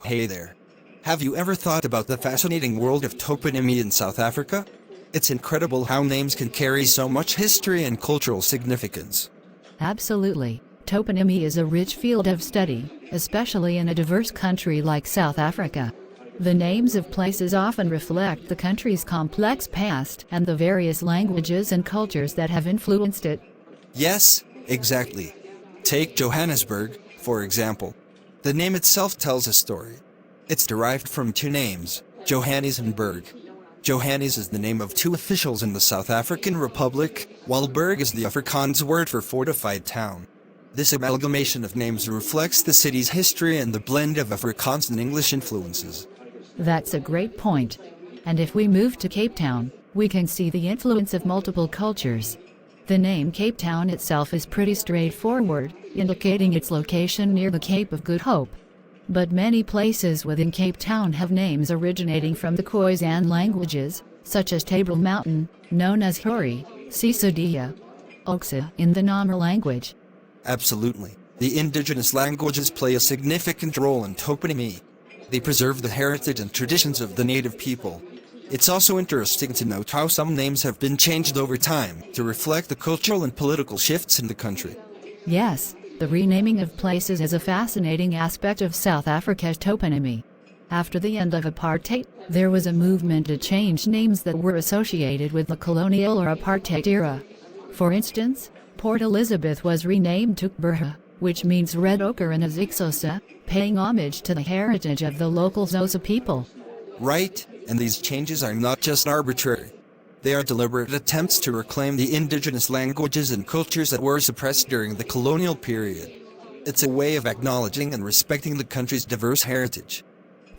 Hey there. Have you ever thought about the fascinating world of toponymy in South Africa? It's incredible how names can carry so much history and cultural significance. Absolutely. Toponymy is a rich field of study, especially in a diverse country like South Africa. The names of places often reflect the country's complex past and the various languages and cultures that have influenced it. Yes, exactly. Take Johannesburg, for example. The name itself tells a story. It's derived from two names, Johannes and Berg. Johannes is the name of two officials in the South African Republic, while Berg is the Afrikaans word for fortified town. This amalgamation of names reflects the city's history and the blend of Afrikaans and English influences. That's a great point. And if we move to Cape Town, we can see the influence of multiple cultures. The name Cape Town itself is pretty straightforward, indicating its location near the Cape of Good Hope. But many places within Cape Town have names originating from the Khoisan languages, such as Table Mountain, known as Hori, Sisodia, Oksa in the Nama language. Absolutely. The indigenous languages play a significant role in toponymy. They preserve the heritage and traditions of the native people. It's also interesting to note how some names have been changed over time to reflect the cultural and political shifts in the country. Yes, the renaming of places is a fascinating aspect of South Africa's toponymy. After the end of apartheid, there was a movement to change names that were associated with the colonial or apartheid era. For instance, Port Elizabeth was renamed to Burha, which means red ochre in Xhosa, paying homage to the heritage of the local Xhosa people. Right, and these changes are not just arbitrary. They are deliberate attempts to reclaim the indigenous languages and cultures that were suppressed during the colonial period. It's a way of acknowledging and respecting the country's diverse heritage.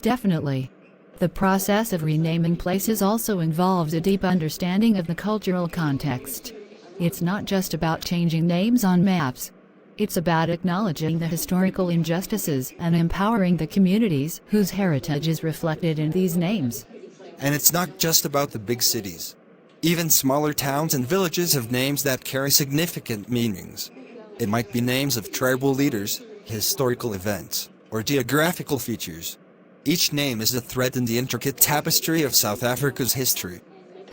Definitely. The process of renaming places also involves a deep understanding of the cultural context. It's not just about changing names on maps. It's about acknowledging the historical injustices and empowering the communities whose heritage is reflected in these names. And it's not just about the big cities. Even smaller towns and villages have names that carry significant meanings. It might be names of tribal leaders, historical events, or geographical features. Each name is a thread in the intricate tapestry of South Africa's history.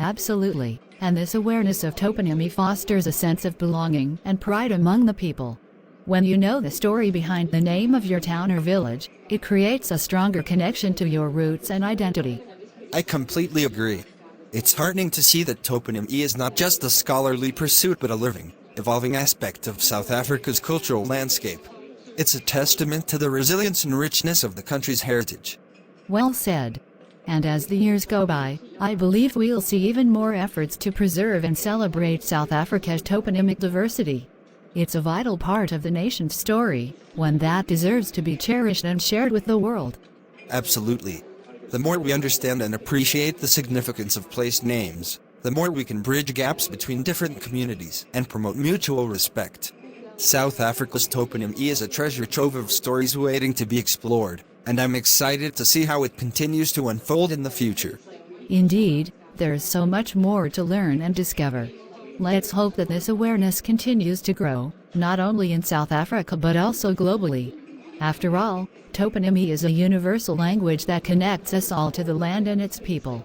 Absolutely, and this awareness of toponymy fosters a sense of belonging and pride among the people. When you know the story behind the name of your town or village, it creates a stronger connection to your roots and identity. I completely agree. It's heartening to see that toponymy is not just a scholarly pursuit but a living, evolving aspect of South Africa's cultural landscape. It's a testament to the resilience and richness of the country's heritage. Well said. And as the years go by, I believe we'll see even more efforts to preserve and celebrate South Africa's toponymic diversity. It's a vital part of the nation's story, one that deserves to be cherished and shared with the world. Absolutely. The more we understand and appreciate the significance of place names, the more we can bridge gaps between different communities and promote mutual respect. South Africa's toponymy is a treasure trove of stories waiting to be explored, and I'm excited to see how it continues to unfold in the future. Indeed, there is so much more to learn and discover. Let's hope that this awareness continues to grow, not only in South Africa but also globally. After all, toponymy is a universal language that connects us all to the land and its people.